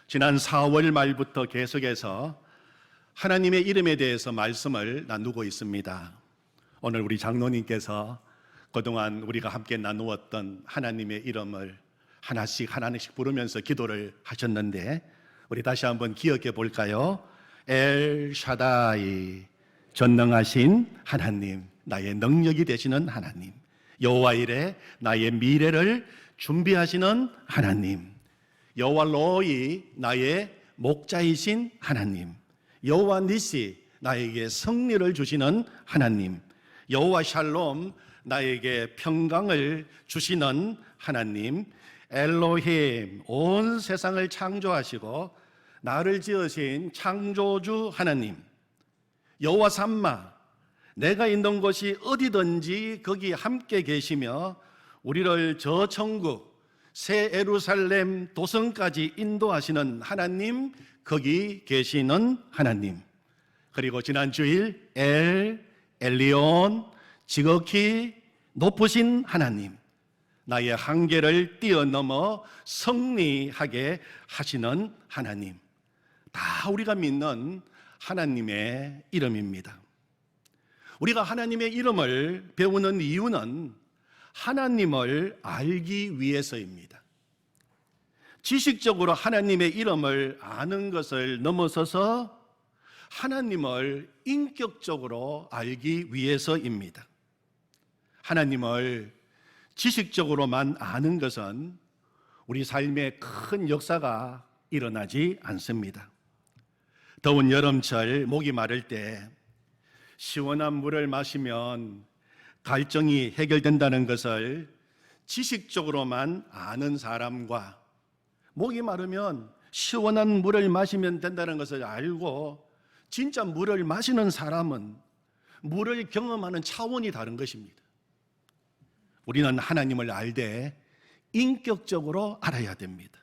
지난 4월 말부터 계속해서 하나님의 이름에 대해서 말씀을 나누고 있습니다. 오늘 우리 장로님께서 그동안 우리가 함께 나누었던 하나님의 이름을 하나씩 부르면서 기도를 하셨는데 우리 다시 한번 기억해 볼까요? 엘 샤다이, 전능하신 하나님, 나의 능력이 되시는 하나님. 여호와 이레, 나의 미래를 준비하시는 하나님. 여호와 로이, 나의 목자이신 하나님. 여호와 니시, 나에게 승리를 주시는 하나님. 여호와 샬롬, 나에게 평강을 주시는 하나님. 엘로힘, 온 세상을 창조하시고 나를 지으신 창조주 하나님. 여호와 삼마, 내가 있는 곳이 어디든지 거기 함께 계시며 우리를 저 천국 새 예루살렘 도성까지 인도하시는 하나님, 거기 계시는 하나님. 그리고 지난 주일 엘리온, 지극히 높으신 하나님, 나의 한계를 뛰어넘어 승리하게 하시는 하나님. 다 우리가 믿는 하나님의 이름입니다. 우리가 하나님의 이름을 배우는 이유는 하나님을 알기 위해서입니다. 지식적으로 하나님의 이름을 아는 것을 넘어서서 하나님을 인격적으로 알기 위해서입니다. 하나님을 지식적으로만 아는 것은 우리 삶에 큰 역사가 일어나지 않습니다. 더운 여름철 목이 마를 때 시원한 물을 마시면 갈증이 해결된다는 것을 지식적으로만 아는 사람과 목이 마르면 시원한 물을 마시면 된다는 것을 알고 진짜 물을 마시는 사람은 물을 경험하는 차원이 다른 것입니다. 우리는 하나님을 알되 인격적으로 알아야 됩니다.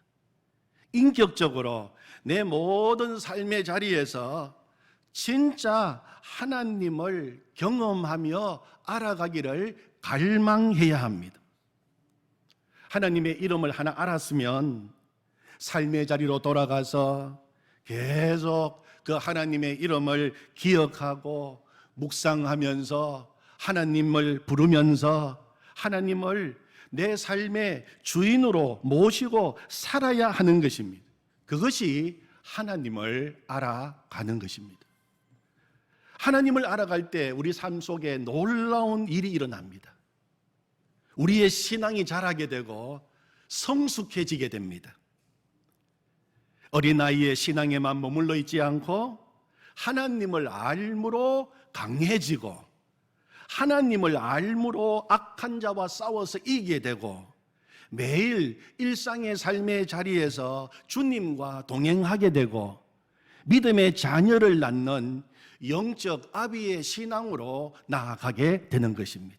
인격적으로 내 모든 삶의 자리에서 진짜 하나님을 경험하며 알아가기를 갈망해야 합니다. 하나님의 이름을 하나 알았으면 삶의 자리로 돌아가서 계속 그 하나님의 이름을 기억하고 묵상하면서 하나님을 부르면서 하나님을 내 삶의 주인으로 모시고 살아야 하는 것입니다. 그것이 하나님을 알아가는 것입니다. 하나님을 알아갈 때 우리 삶 속에 놀라운 일이 일어납니다. 우리의 신앙이 자라게 되고 성숙해지게 됩니다. 어린아이의 신앙에만 머물러 있지 않고 하나님을 알므로 강해지고 하나님을 알므로 악한 자와 싸워서 이기게 되고 매일 일상의 삶의 자리에서 주님과 동행하게 되고 믿음의 자녀를 낳는 영적 아비의 신앙으로 나아가게 되는 것입니다.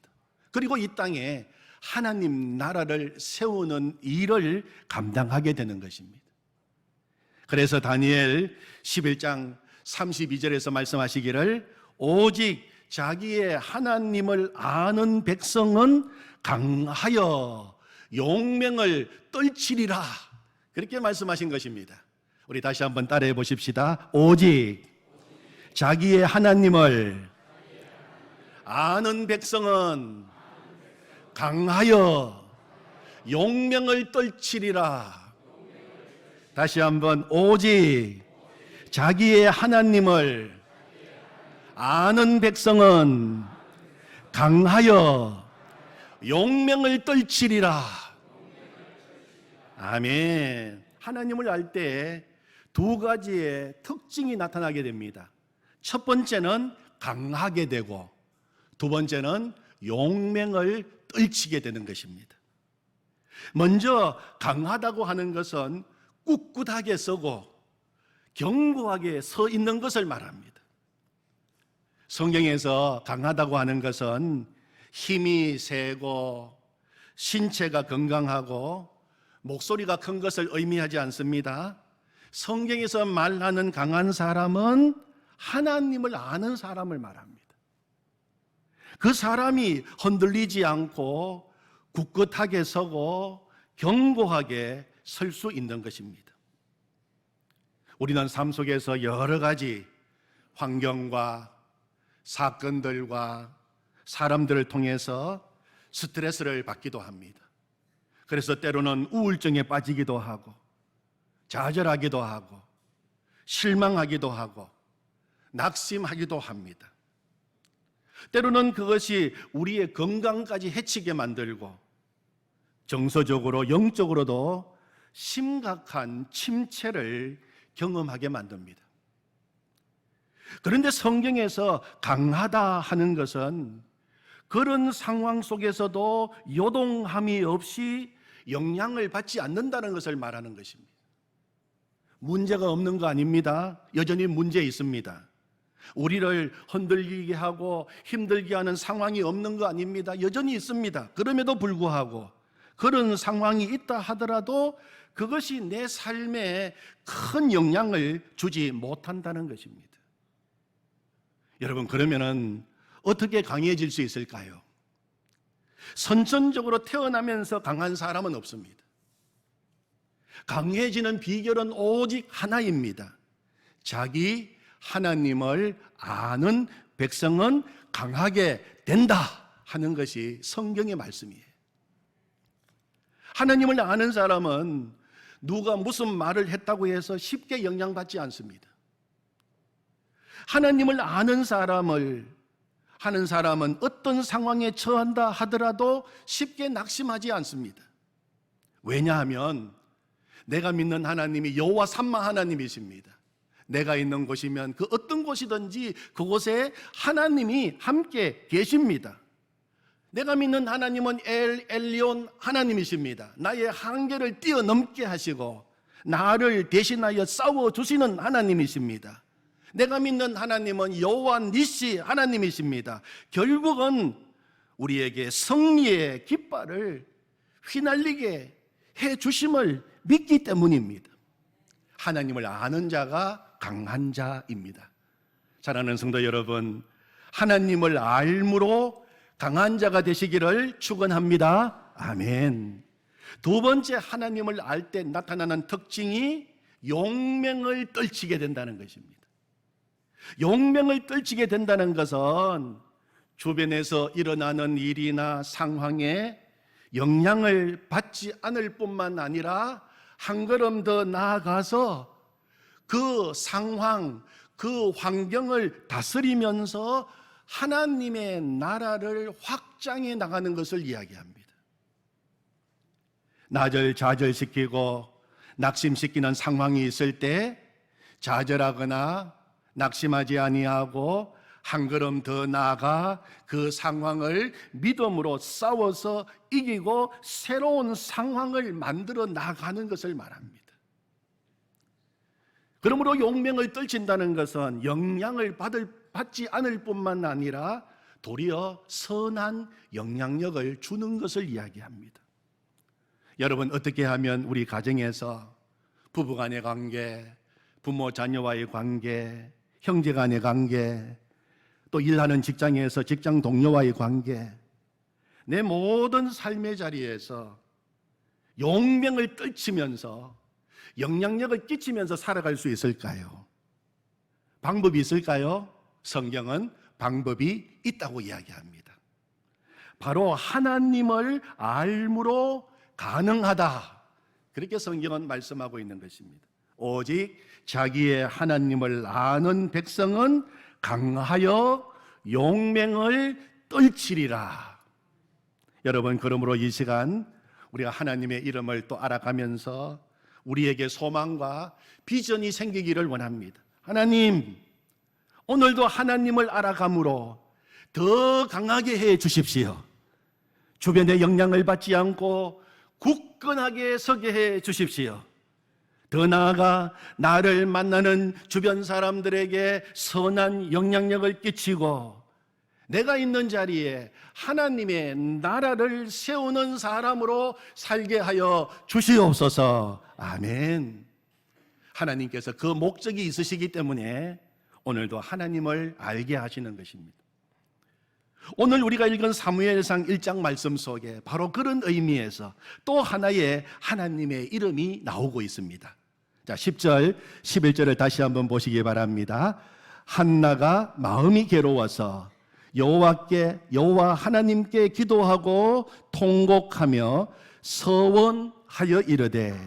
그리고 이 땅에 하나님 나라를 세우는 일을 감당하게 되는 것입니다. 그래서 다니엘 11장 32절에서 말씀하시기를 오직 자기의 하나님을 아는 백성은 강하여 용맹을 떨치리라, 그렇게 말씀하신 것입니다. 우리 다시 한번 따라해 보십시다. 오직 자기의 하나님을 아는 백성은 강하여 용맹을 떨치리라. 다시 한번 오직 자기의 하나님을 아는 백성은 강하여 용맹을 떨치리라. 아멘. 하나님을 알 때 두 가지의 특징이 나타나게 됩니다. 첫 번째는 강하게 되고 두 번째는 용맹을 떨치게 되는 것입니다. 먼저 강하다고 하는 것은 꿋꿋하게 서고 견고하게 서 있는 것을 말합니다. 성경에서 강하다고 하는 것은 힘이 세고 신체가 건강하고 목소리가 큰 것을 의미하지 않습니다. 성경에서 말하는 강한 사람은 하나님을 아는 사람을 말합니다. 그 사람이 흔들리지 않고 굳굳하게 서고 견고하게 설 수 있는 것입니다. 우리는 삶 속에서 여러 가지 환경과 사건들과 사람들을 통해서 스트레스를 받기도 합니다. 그래서 때로는 우울증에 빠지기도 하고 좌절하기도 하고 실망하기도 하고 낙심하기도 합니다. 때로는 그것이 우리의 건강까지 해치게 만들고 정서적으로 영적으로도 심각한 침체를 경험하게 만듭니다. 그런데 성경에서 강하다 하는 것은 그런 상황 속에서도 요동함이 없이 영향을 받지 않는다는 것을 말하는 것입니다. 문제가 없는 거 아닙니다. 여전히 문제 있습니다. 우리를 흔들리게 하고 힘들게 하는 상황이 없는 거 아닙니다. 여전히 있습니다. 그럼에도 불구하고 그런 상황이 있다 하더라도 그것이 내 삶에 큰 영향을 주지 못한다는 것입니다. 여러분, 그러면은 어떻게 강해질 수 있을까요? 선천적으로 태어나면서 강한 사람은 없습니다. 강해지는 비결은 오직 하나입니다. 자기 하나님을 아는 백성은 강하게 된다 하는 것이 성경의 말씀이에요. 하나님을 아는 사람은 누가 무슨 말을 했다고 해서 쉽게 영향받지 않습니다. 하나님을 아는 사람은 어떤 상황에 처한다 하더라도 쉽게 낙심하지 않습니다. 왜냐하면 내가 믿는 하나님이 여호와 삼마 하나님이십니다. 내가 있는 곳이면 그 어떤 곳이든지 그곳에 하나님이 함께 계십니다. 내가 믿는 하나님은 엘 엘리온 하나님이십니다. 나의 한계를 뛰어넘게 하시고 나를 대신하여 싸워주시는 하나님이십니다. 내가 믿는 하나님은 여호와 니시 하나님이십니다. 결국은 우리에게 승리의 깃발을 휘날리게 해주심을 믿기 때문입니다. 하나님을 아는 자가 강한 자입니다. 사랑하는 성도 여러분, 하나님을 알므로 강한 자가 되시기를 축원합니다. 아멘. 두 번째, 하나님을 알 때 나타나는 특징이 용맹을 떨치게 된다는 것입니다. 용맹을 떨치게 된다는 것은 주변에서 일어나는 일이나 상황에 영향을 받지 않을 뿐만 아니라 한 걸음 더 나아가서 그 상황, 그 환경을 다스리면서 하나님의 나라를 확장해 나가는 것을 이야기합니다. 나를 좌절시키고 낙심시키는 상황이 있을 때 좌절하거나 낙심하지 아니하고 한 걸음 더 나아가 그 상황을 믿음으로 싸워서 이기고 새로운 상황을 만들어 나가는 것을 말합니다. 그러므로 용맹을 떨친다는 것은 영향을 받지 않을 뿐만 아니라 도리어 선한 영향력을 주는 것을 이야기합니다. 여러분, 어떻게 하면 우리 가정에서 부부간의 관계, 부모 자녀와의 관계, 형제간의 관계, 또 일하는 직장에서 직장 동료와의 관계, 내 모든 삶의 자리에서 용맹을 떨치면서 영향력을 끼치면서 살아갈 수 있을까요? 방법이 있을까요? 성경은 방법이 있다고 이야기합니다. 바로 하나님을 알므로 가능하다, 그렇게 성경은 말씀하고 있는 것입니다. 오직 자기의 하나님을 아는 백성은 강하여 용맹을 떨치리라. 여러분, 그러므로 이 시간 우리가 하나님의 이름을 또 알아가면서 우리에게 소망과 비전이 생기기를 원합니다. 하나님, 오늘도 하나님을 알아감으로 더 강하게 해 주십시오. 주변의 영향을 받지 않고 굳건하게 서게 해 주십시오. 더 나아가 나를 만나는 주변 사람들에게 선한 영향력을 끼치고 내가 있는 자리에 하나님의 나라를 세우는 사람으로 살게 하여 주시옵소서. 아멘. 하나님께서 그 목적이 있으시기 때문에 오늘도 하나님을 알게 하시는 것입니다. 오늘 우리가 읽은 사무엘상 1장 말씀 속에 바로 그런 의미에서 또 하나의 하나님의 이름이 나오고 있습니다. 자, 10절, 11절을 다시 한번 보시기 바랍니다. 한나가 마음이 괴로워서 여호와 하나님께 기도하고 통곡하며 서원하여 이르되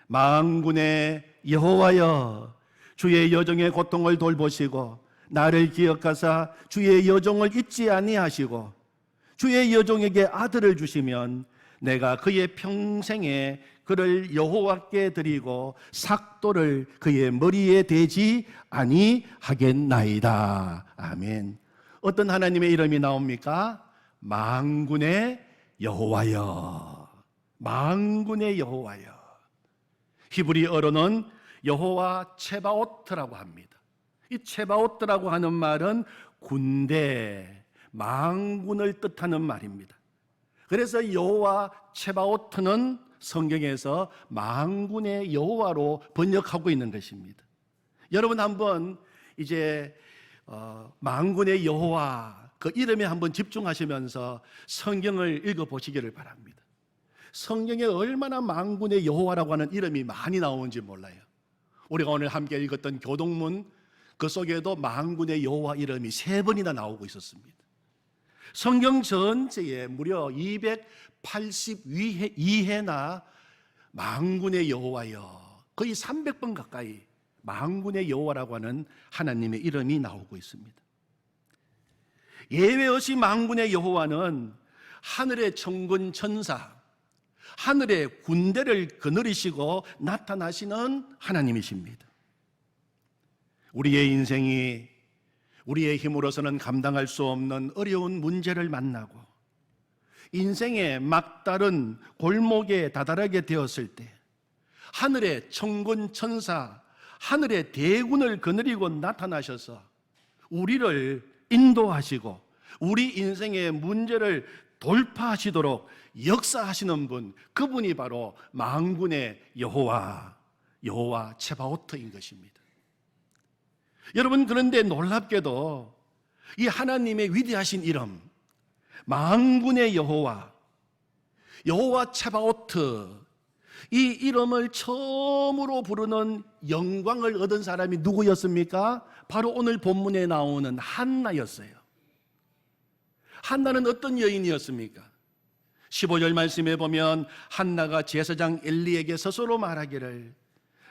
만군의 여호와여, 주의 여종의 고통을 돌보시고 나를 기억하사 주의 여종을 잊지 아니하시고 주의 여종에게 아들을 주시면 내가 그의 평생에 그를 여호와께 드리고 삭도를 그의 머리에 대지 아니하겠나이다. 아멘. 어떤 하나님의 이름이 나옵니까? 만군의 여호와여. 만군의 여호와여. 히브리어로는 여호와 체바오트라고 합니다. 이 체바오트라고 하는 말은 군대, 만군을 뜻하는 말입니다. 그래서 여호와 체바오트는 성경에서 만군의 여호와로 번역하고 있는 것입니다. 여러분 한번 이제 만군의 여호와 그 이름에 한번 집중하시면서 성경을 읽어보시기를 바랍니다. 성경에 얼마나 만군의 여호와라고 하는 이름이 많이 나오는지 몰라요. 우리가 오늘 함께 읽었던 교동문 그 속에도 만군의 여호와 이름이 3번이나 나오고 있었습니다. 성경 전체에 무려 282회나 만군의 여호와여, 거의 300번 가까이 만군의 여호와라고 하는 하나님의 이름이 나오고 있습니다. 예외 없이 만군의 여호와는 하늘의 천군 천사, 하늘의 군대를 거느리시고 나타나시는 하나님이십니다. 우리의 인생이 우리의 힘으로서는 감당할 수 없는 어려운 문제를 만나고 인생의 막다른 골목에 다다르게 되었을 때 하늘의 천군 천사, 하늘의 대군을 거느리고 나타나셔서 우리를 인도하시고 우리 인생의 문제를 돌파하시도록 역사하시는 분, 그분이 바로 만군의 여호와 체바오트인 것입니다. 여러분, 그런데 놀랍게도 이 하나님의 위대하신 이름 만군의 여호와 체바오트, 이 이름을 처음으로 부르는 영광을 얻은 사람이 누구였습니까? 바로 오늘 본문에 나오는 한나였어요. 한나는 어떤 여인이었습니까? 15절 말씀에 보면 한나가 제사장 엘리에게 스스로 말하기를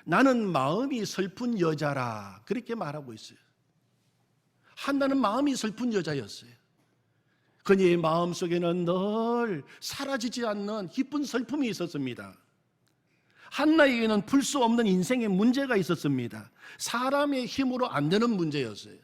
나는 마음이 슬픈 여자라, 그렇게 말하고 있어요. 한나는 마음이 슬픈 여자였어요. 그녀의 마음속에는 늘 사라지지 않는 기쁜 슬픔이 있었습니다. 한나에게는 풀 수 없는 인생의 문제가 있었습니다. 사람의 힘으로 안 되는 문제였어요.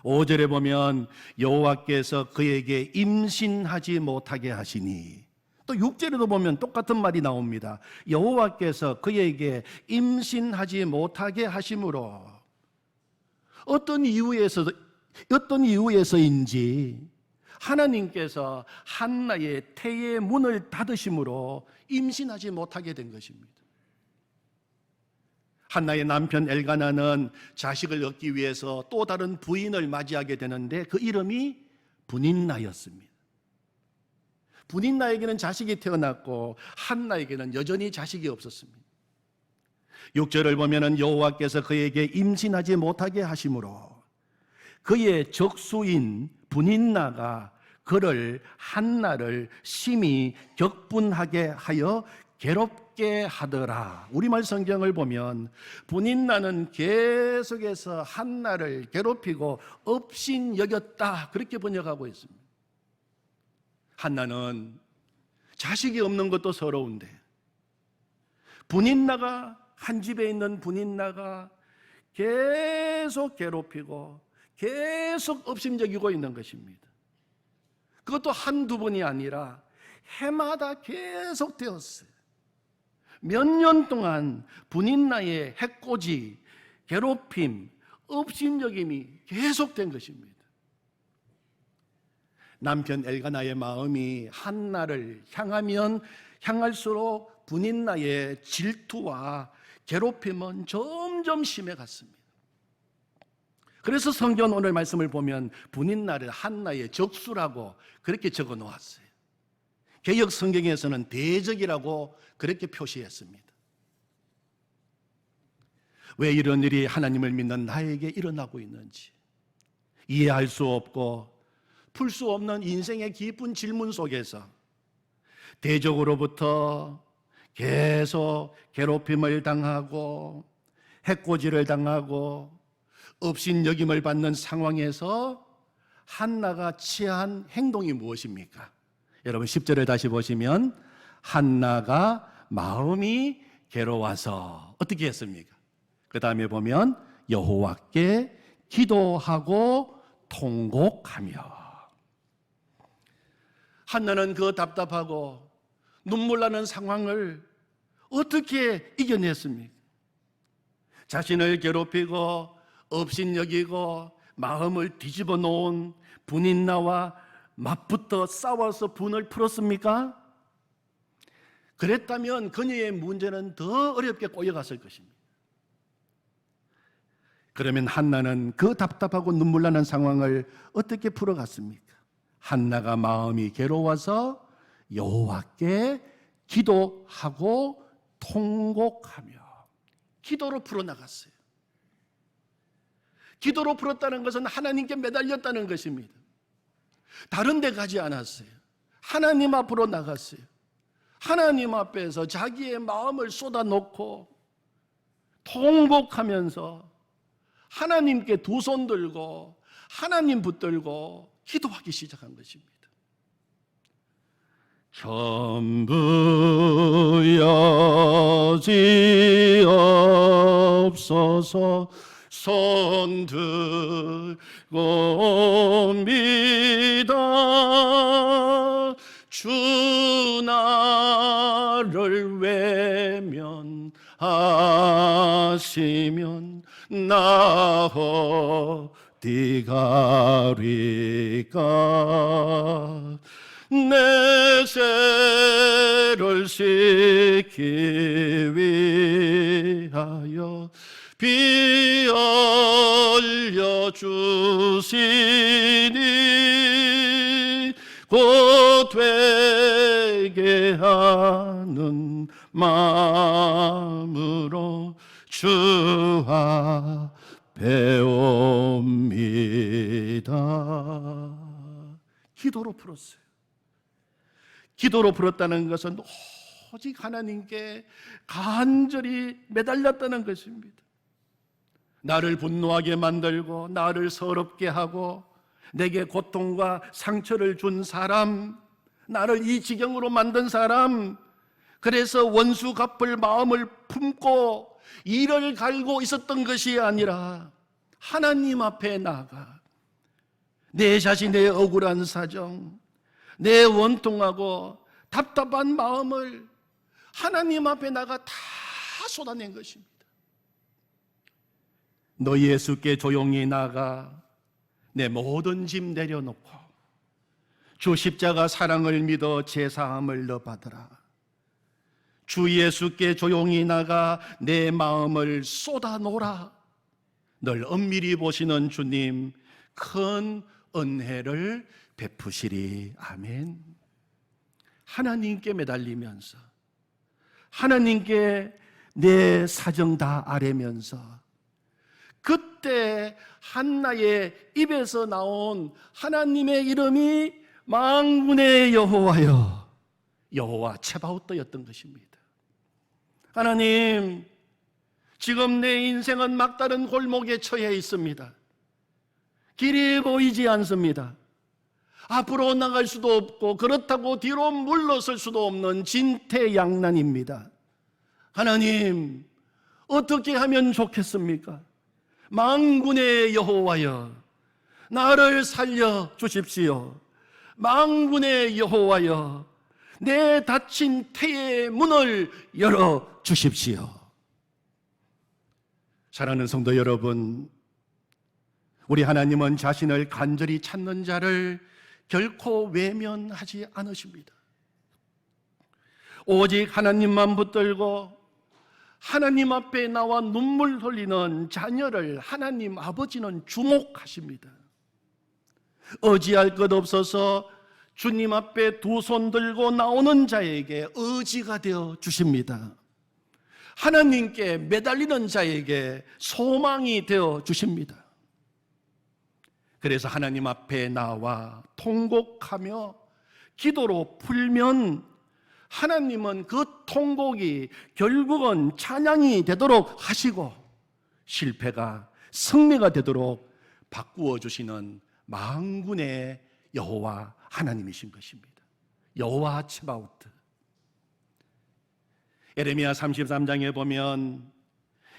5절에 보면 여호와께서 그에게 임신하지 못하게 하시니, 또 6절에도 보면 똑같은 말이 나옵니다. 여호와께서 그에게 임신하지 못하게 하심으로 어떤 이유에서인지 하나님께서 한나의 태의 문을 닫으심으로 임신하지 못하게 된 것입니다. 한나의 남편 엘가나는 자식을 얻기 위해서 또 다른 부인을 맞이하게 되는데 그 이름이 분인나였습니다. 분인나에게는 자식이 태어났고 한나에게는 여전히 자식이 없었습니다. 6절을 보면은 여호와께서 그에게 임신하지 못하게 하심으로 그의 적수인 분인나가 그를 한나를 심히 격분하게 하여 괴롭게 하더라. 우리말 성경을 보면 분인나는 계속해서 한나를 괴롭히고 업신여겼다, 그렇게 번역하고 있습니다. 한나는 자식이 없는 것도 서러운데 분인나가, 한 집에 있는 분인나가 계속 괴롭히고 계속 업신여기고 있는 것입니다. 그것도 한두 번이 아니라 해마다 계속 되었어요. 몇 년 동안 분인나의 해코지, 괴롭힘, 업신여김이 계속된 것입니다. 남편 엘가나의 마음이 한나를 향하면 향할수록 분인나의 질투와 괴롭힘은 점점 심해갔습니다. 그래서 성경 오늘 말씀을 보면 분인나를 한나의 적수라고 그렇게 적어 놓았어요. 개역 성경에서는 대적이라고 그렇게 표시했습니다. 왜 이런 일이 하나님을 믿는 나에게 일어나고 있는지 이해할 수 없고 풀 수 없는 인생의 깊은 질문 속에서 대적으로부터 계속 괴롭힘을 당하고 해코지를 당하고 업신여김을 받는 상황에서 한나가 취한 행동이 무엇입니까? 여러분 10절을 다시 보시면 한나가 마음이 괴로워서 어떻게 했습니까? 그 다음에 보면 여호와께 기도하고 통곡하며. 한나는 그 답답하고 눈물 나는 상황을 어떻게 이겨냈습니까? 자신을 괴롭히고 업신여기고 마음을 뒤집어 놓은 분인나와 맞붙어 싸워서 분을 풀었습니까? 그랬다면 그녀의 문제는 더 어렵게 꼬여갔을 것입니다. 그러면 한나는 그 답답하고 눈물 나는 상황을 어떻게 풀어갔습니까? 한나가 마음이 괴로워서 여호와께 기도하고 통곡하며 기도로 풀어나갔어요. 기도로 풀었다는 것은 하나님께 매달렸다는 것입니다. 다른 데 가지 않았어요. 하나님 앞으로 나갔어요. 하나님 앞에서 자기의 마음을 쏟아놓고 통곡하면서 하나님께 두 손 들고 하나님 붙들고 기도하기 시작한 것입니다. 전부 여지없어서 손 들고 믿어 주 나를 외면하시면 나 어디 가리까 내 죄를 씻기 위하여 비 올려주시니 곧 되게 하는 마음으로 주 앞에 옵니다. 기도로 풀었어요. 기도로 풀었다는 것은 오직 하나님께 간절히 매달렸다는 것입니다. 나를 분노하게 만들고 나를 서럽게 하고 내게 고통과 상처를 준 사람, 나를 이 지경으로 만든 사람, 그래서 원수 갚을 마음을 품고 이를 갈고 있었던 것이 아니라 하나님 앞에 나아가 내 자신의 억울한 사정, 내 원통하고 답답한 마음을 하나님 앞에 나가 다 쏟아낸 것입니다. 너 예수께 조용히 나가 내 모든 짐 내려놓고 주 십자가 사랑을 믿어 제사함을 너 받으라. 주 예수께 조용히 나가 내 마음을 쏟아놓으라. 널 엄밀히 보시는 주님 큰 은혜를 베푸시리. 아멘. 하나님께 매달리면서 하나님께 내 사정 다 아뢰면서 그때 한나의 입에서 나온 하나님의 이름이 만군의 여호와여, 여호와 체바오트였던 것입니다. 하나님, 지금 내 인생은 막다른 골목에 처해 있습니다. 길이 보이지 않습니다. 앞으로 나갈 수도 없고 그렇다고 뒤로 물러설 수도 없는 진퇴양난입니다. 하나님, 어떻게 하면 좋겠습니까? 만군의 여호와여, 나를 살려 주십시오. 만군의 여호와여, 내 닫힌 태의 문을 열어 주십시오. 사랑하는 성도 여러분, 우리 하나님은 자신을 간절히 찾는 자를 결코 외면하지 않으십니다. 오직 하나님만 붙들고 하나님 앞에 나와 눈물 흘리는 자녀를 하나님 아버지는 주목하십니다. 의지할 것 없어서 주님 앞에 두 손 들고 나오는 자에게 의지가 되어 주십니다. 하나님께 매달리는 자에게 소망이 되어 주십니다. 그래서 하나님 앞에 나와 통곡하며 기도로 풀면 하나님은 그 통곡이 결국은 찬양이 되도록 하시고 실패가 승리가 되도록 바꾸어 주시는 만군의 여호와 하나님이신 것입니다. 여호와 츠바오트. 에레미야 33장에 보면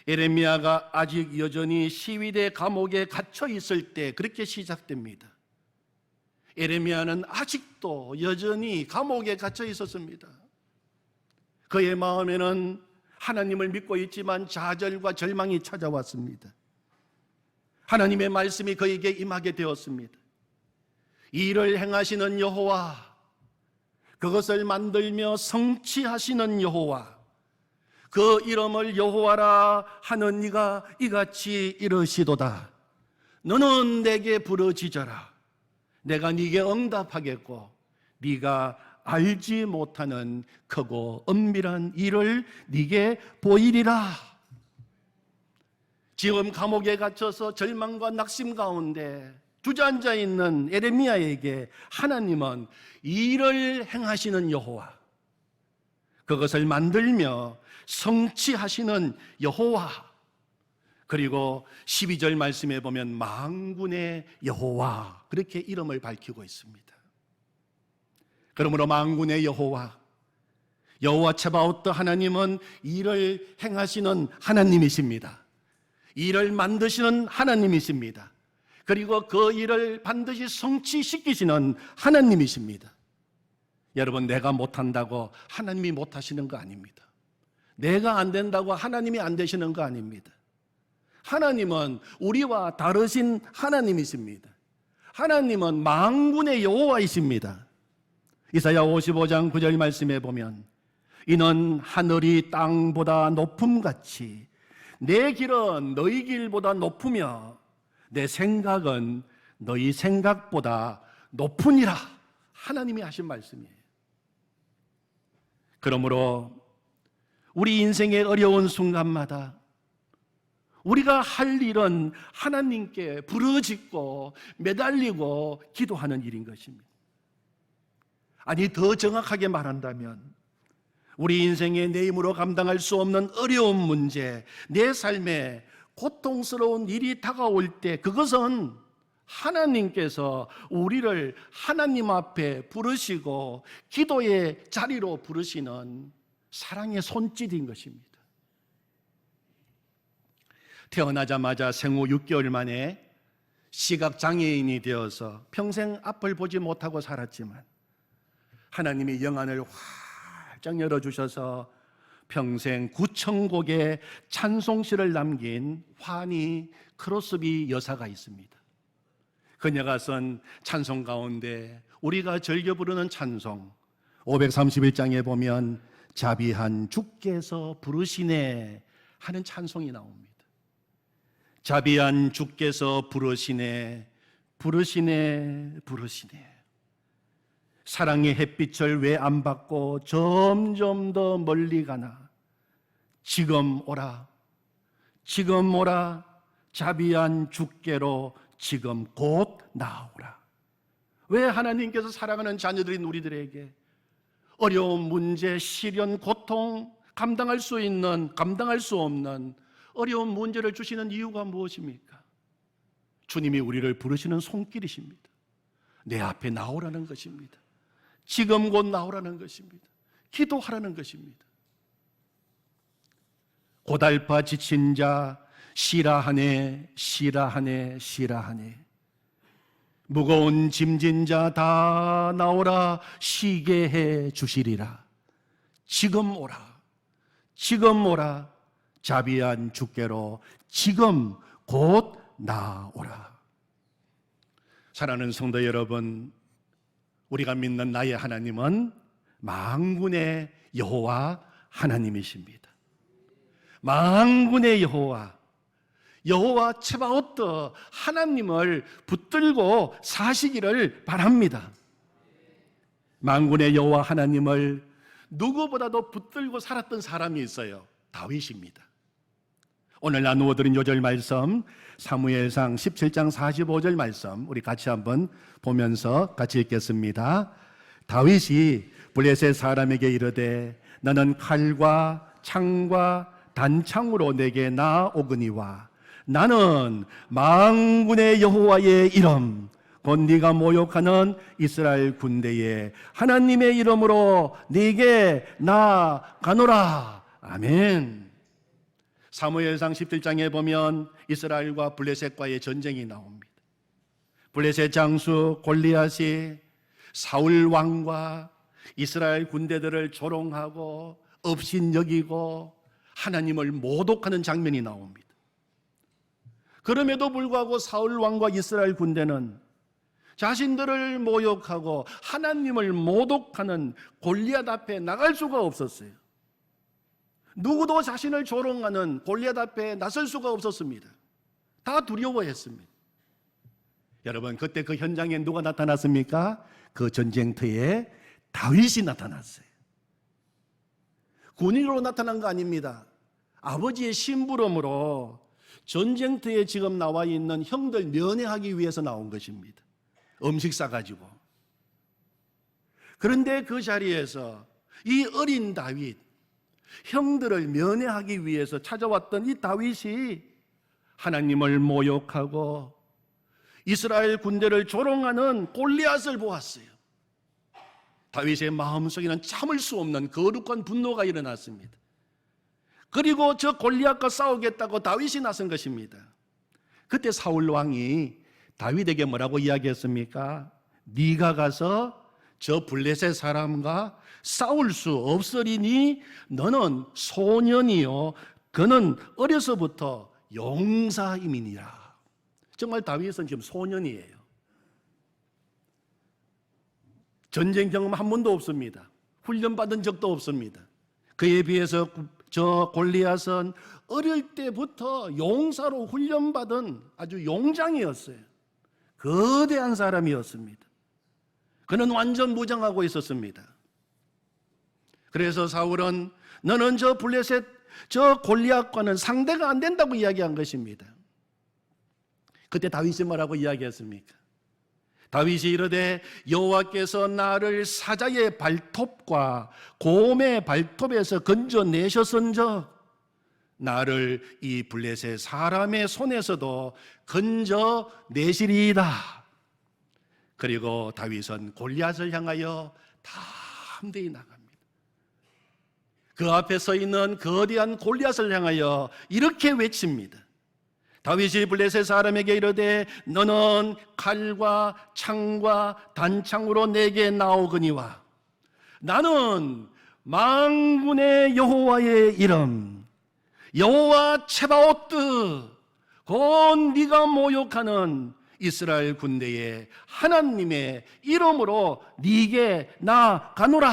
에레미야가 아직 여전히 시위대 감옥에 갇혀 있을 때 그렇게 시작됩니다. 에레미야는 아직도 여전히 감옥에 갇혀 있었습니다. 그의 마음에는 하나님을 믿고 있지만 좌절과 절망이 찾아왔습니다. 하나님의 말씀이 그에게 임하게 되었습니다. 이 일을 행하시는 여호와, 그것을 만들며 성취하시는 여호와, 그 이름을 여호와라 하는 이가 이같이 이르시도다. 너는 내게 부르짖어라. 내가 네게 응답하겠고 네가 알지 못하는 크고 은밀한 일을 네게 보이리라. 지금 감옥에 갇혀서 절망과 낙심 가운데 주저앉아 있는 에레미야에게 하나님은 이 일을 행하시는 여호와, 그것을 만들며 성취하시는 여호와, 그리고 12절 말씀에 보면 만군의 여호와, 그렇게 이름을 밝히고 있습니다. 그러므로 만군의 여호와, 여호와 츠바오트 하나님은 일을 행하시는 하나님이십니다. 일을 만드시는 하나님이십니다. 그리고 그 일을 반드시 성취시키시는 하나님이십니다. 여러분, 내가 못한다고 하나님이 못하시는 거 아닙니다. 내가 안 된다고 하나님이 안 되시는 거 아닙니다. 하나님은 우리와 다르신 하나님이십니다. 하나님은 만군의 여호와이십니다. 이사야 55장 9절 말씀에 보면 이는 하늘이 땅보다 높음같이 내 길은 너희 길보다 높으며 내 생각은 너희 생각보다 높으니라. 하나님이 하신 말씀이에요. 그러므로 우리 인생의 어려운 순간마다 우리가 할 일은 하나님께 부르짖고 매달리고 기도하는 일인 것입니다. 아니, 더 정확하게 말한다면 우리 인생의 내 힘으로 감당할 수 없는 어려운 문제, 내 삶에 고통스러운 일이 다가올 때 그것은 하나님께서 우리를 하나님 앞에 부르시고 기도의 자리로 부르시는 사랑의 손짓인 것입니다. 태어나자마자 생후 6개월 만에 시각장애인이 되어서 평생 앞을 보지 못하고 살았지만 하나님이 영안을 활짝 열어주셔서 평생 9,000곡의 찬송시를 남긴 환희 크로스비 여사가 있습니다. 그녀가 쓴 찬송 가운데 우리가 즐겨 부르는 찬송 531장에 보면 자비한 주께서 부르시네 하는 찬송이 나옵니다. 자비한 주께서 부르시네, 부르시네, 부르시네. 사랑의 햇빛을 왜 안 받고 점점 더 멀리 가나. 지금 오라, 지금 오라. 자비한 주께로 지금 곧 나오라. 왜 하나님께서 사랑하는 자녀들인 우리들에게 어려운 문제, 시련, 고통, 감당할 수 있는, 감당할 수 없는 어려운 문제를 주시는 이유가 무엇입니까? 주님이 우리를 부르시는 손길이십니다. 내 앞에 나오라는 것입니다. 지금 곧 나오라는 것입니다. 기도하라는 것입니다. 고달파 지친 자 시라하네, 시라하네, 시라하네. 무거운 짐진 자 다 나오라, 쉬게 해 주시리라. 지금 오라, 지금 오라. 자비한 주께로 지금 곧 나오라. 사랑하는 성도 여러분, 우리가 믿는 나의 하나님은 만군의 여호와 하나님이십니다. 만군의 여호와, 여호와 츠바오트 하나님을 붙들고 사시기를 바랍니다. 만군의 여호와 하나님을 누구보다도 붙들고 살았던 사람이 있어요. 다윗입니다. 오늘 나누어 드린 요절 말씀 사무엘상 17장 45절 말씀 우리 같이 한번 보면서 같이 읽겠습니다. 다윗이 블레셋 사람에게 이르되 너는 칼과 창과 단창으로 내게 나오거니와 나는 만군의 여호와의 이름 곧 네가 모욕하는 이스라엘 군대의 하나님의 이름으로 네게 나가노라. 아멘. 사무엘상 17장에 보면 이스라엘과 블레셋과의 전쟁이 나옵니다. 블레셋 장수 골리앗이 사울 왕과 이스라엘 군대들을 조롱하고 업신여기고 하나님을 모독하는 장면이 나옵니다. 그럼에도 불구하고 사울 왕과 이스라엘 군대는 자신들을 모욕하고 하나님을 모독하는 골리앗 앞에 나갈 수가 없었어요. 누구도 자신을 조롱하는 골리앗 앞에 나설 수가 없었습니다. 다 두려워했습니다. 여러분, 그때 그 현장에 누가 나타났습니까? 그 전쟁터에 다윗이 나타났어요. 군인으로 나타난 거 아닙니다. 아버지의 심부름으로 전쟁터에 지금 나와 있는 형들 면회하기 위해서 나온 것입니다. 음식 싸가지고. 그런데 그 자리에서 이 어린 다윗, 형들을 면회하기 위해서 찾아왔던 이 다윗이 하나님을 모욕하고 이스라엘 군대를 조롱하는 골리앗을 보았어요. 다윗의 마음속에는 참을 수 없는 거룩한 분노가 일어났습니다. 그리고 저 골리앗과 싸우겠다고 다윗이 나선 것입니다. 그때 사울 왕이 다윗에게 뭐라고 이야기했습니까? 네가 가서 저 블레셋 사람과 싸울 수 없으리니 너는 소년이요 그는 어려서부터 용사임이니라. 정말 다윗은 지금 소년이에요. 전쟁 경험 한 번도 없습니다. 훈련받은 적도 없습니다. 그에 비해서 저 골리앗은 어릴 때부터 용사로 훈련받은 아주 용장이었어요. 거대한 사람이었습니다. 그는 완전 무장하고 있었습니다. 그래서 사울은 너는 저 블레셋 저 골리앗과는 상대가 안 된다고 이야기한 것입니다. 그때 다윗이 뭐라고 이야기했습니까? 다윗이 이르되 여호와께서 나를 사자의 발톱과 곰의 발톱에서 건져내셨은즉 나를 이 블레셋 사람의 손에서도 건져내시리이다. 그리고 다윗은 골리앗을 향하여 담대히 나갑니다. 그 앞에 서 있는 거대한 골리앗을 향하여 이렇게 외칩니다. 다윗이 블레셋 사람에게 이르되 너는 칼과 창과 단창으로 내게 나오거니와 나는 만군의 여호와의 이름 여호와 체바오트 곧 네가 모욕하는 이스라엘 군대의 하나님의 이름으로 네게 나가노라.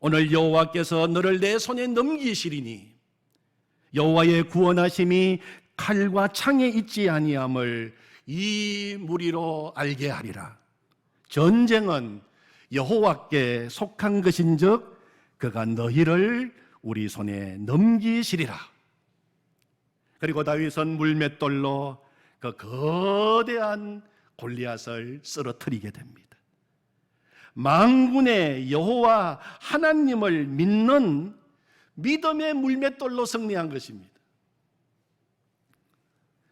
오늘 여호와께서 너를 내 손에 넘기시리니 여호와의 구원하심이 칼과 창에 있지 아니함을 이 무리로 알게 하리라. 전쟁은 여호와께 속한 것인즉 그가 너희를 우리 손에 넘기시리라. 그리고 다윗은 물맷돌로 그 거대한 골리앗을 쓰러뜨리게 됩니다. 만군의 여호와 하나님을 믿는 믿음의 물맷돌로 승리한 것입니다.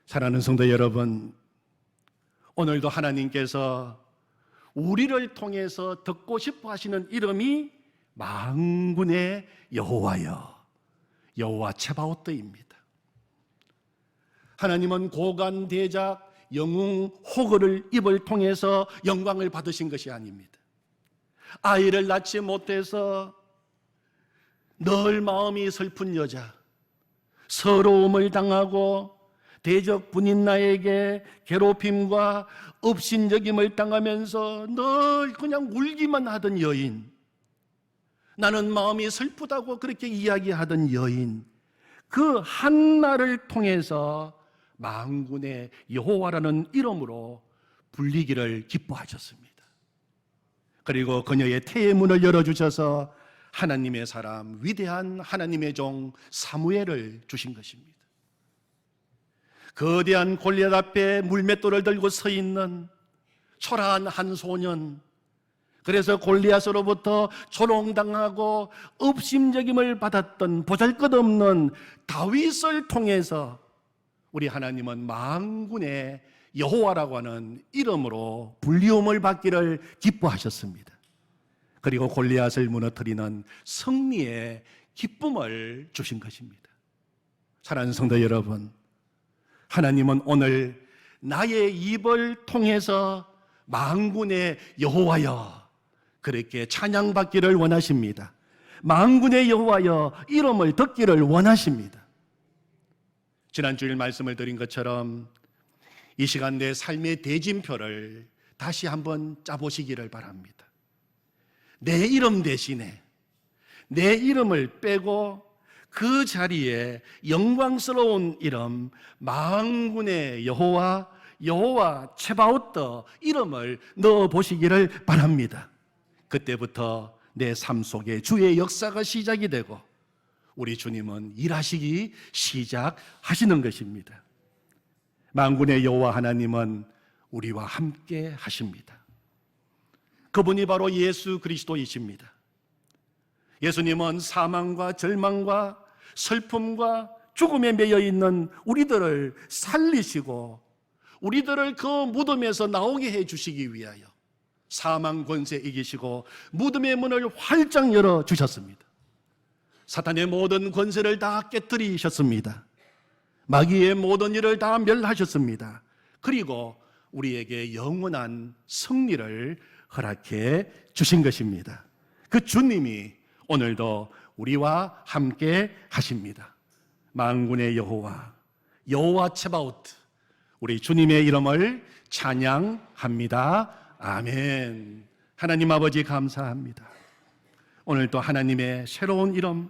사랑하는 성도 여러분, 오늘도 하나님께서 우리를 통해서 듣고 싶어 하시는 이름이 만군의 여호와여, 여호와 체바오트입니다. 하나님은 고관 대작 영웅 호거를 입을 통해서 영광을 받으신 것이 아닙니다. 아이를 낳지 못해서 늘 마음이 슬픈 여자, 서러움을 당하고 대적 군인 나에게 괴롭힘과 업신여김을 당하면서 늘 그냥 울기만 하던 여인, 나는 마음이 슬프다고 그렇게 이야기하던 여인, 그 한나를 통해서 만군의 여호와라는 이름으로 불리기를 기뻐하셨습니다. 그리고 그녀의 태의 문을 열어주셔서 하나님의 사람, 위대한 하나님의 종 사무엘을 주신 것입니다. 거대한 골리앗 앞에 물맷돌을 들고 서 있는 초라한 한 소년, 그래서 골리앗으로부터 조롱당하고 업심여김을 받았던 보잘것없는 다윗을 통해서 우리 하나님은 만군의 여호와라고 하는 이름으로 불리움을 받기를 기뻐하셨습니다. 그리고 골리앗을 무너뜨리는 승리의 기쁨을 주신 것입니다. 사랑하는 성도 여러분, 하나님은 오늘 나의 입을 통해서 만군의 여호와여 그렇게 찬양받기를 원하십니다. 만군의 여호와여 이름을 듣기를 원하십니다. 지난 주일 말씀을 드린 것처럼 이 시간 내 삶의 대진표를 다시 한번 짜보시기를 바랍니다. 내 이름 대신에 내 이름을 빼고 그 자리에 영광스러운 이름 만군의 여호와, 여호와 체바오트 이름을 넣어보시기를 바랍니다. 그때부터 내 삶 속에 주의 역사가 시작이 되고 우리 주님은 일하시기 시작하시는 것입니다. 만군의 여호와 하나님은 우리와 함께 하십니다. 그분이 바로 예수 그리스도이십니다. 예수님은 사망과 절망과 슬픔과 죽음에 매여 있는 우리들을 살리시고 우리들을 그 무덤에서 나오게 해주시기 위하여 사망 권세 이기시고 무덤의 문을 활짝 열어주셨습니다. 사탄의 모든 권세를 다 깨뜨리셨습니다. 마귀의 모든 일을 다 멸하셨습니다. 그리고 우리에게 영원한 승리를 허락해 주신 것입니다. 그 주님이 오늘도 우리와 함께 하십니다. 만군의 여호와, 여호와 체바오트, 우리 주님의 이름을 찬양합니다. 아멘. 하나님 아버지 감사합니다. 오늘도 하나님의 새로운 이름,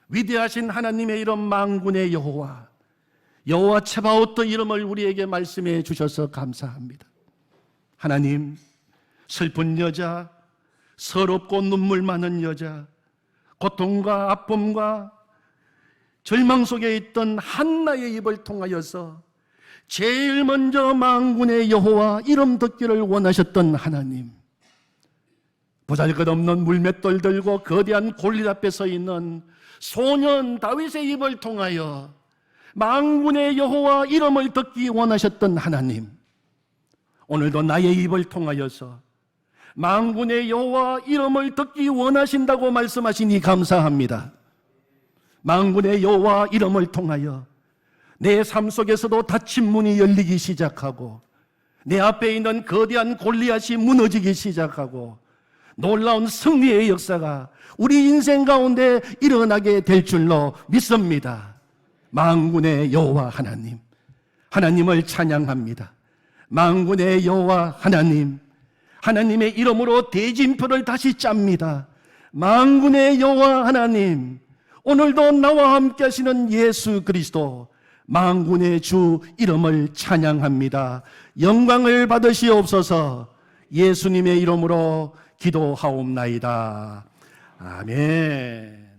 위대하신 하나님의 이름 만군의 여호와, 여호와 체바오트 이름을 우리에게 말씀해 주셔서 감사합니다. 하나님, 슬픈 여자, 서럽고 눈물 많은 여자, 고통과 아픔과 절망 속에 있던 한나의 입을 통하여서 제일 먼저 만군의 여호와 이름 듣기를 원하셨던 하나님, 보잘것없는 물맷돌 들고 거대한 골리앗 앞에 서 있는 소년 다윗의 입을 통하여 만군의 여호와 이름을 듣기 원하셨던 하나님, 오늘도 나의 입을 통하여서 만군의 여호와 이름을 듣기 원하신다고 말씀하시니 감사합니다. 만군의 여호와 이름을 통하여 내 삶 속에서도 닫힌 문이 열리기 시작하고 내 앞에 있는 거대한 골리앗이 무너지기 시작하고 놀라운 승리의 역사가 우리 인생 가운데 일어나게 될 줄로 믿습니다. 만군의 여호와 하나님, 하나님을 찬양합니다. 만군의 여호와 하나님, 하나님의 이름으로 대진표를 다시 짭니다. 만군의 여호와 하나님, 오늘도 나와 함께 하시는 예수 그리스도 만군의 주 이름을 찬양합니다. 영광을 받으시옵소서. 예수님의 이름으로 기도하옵나이다. 아멘.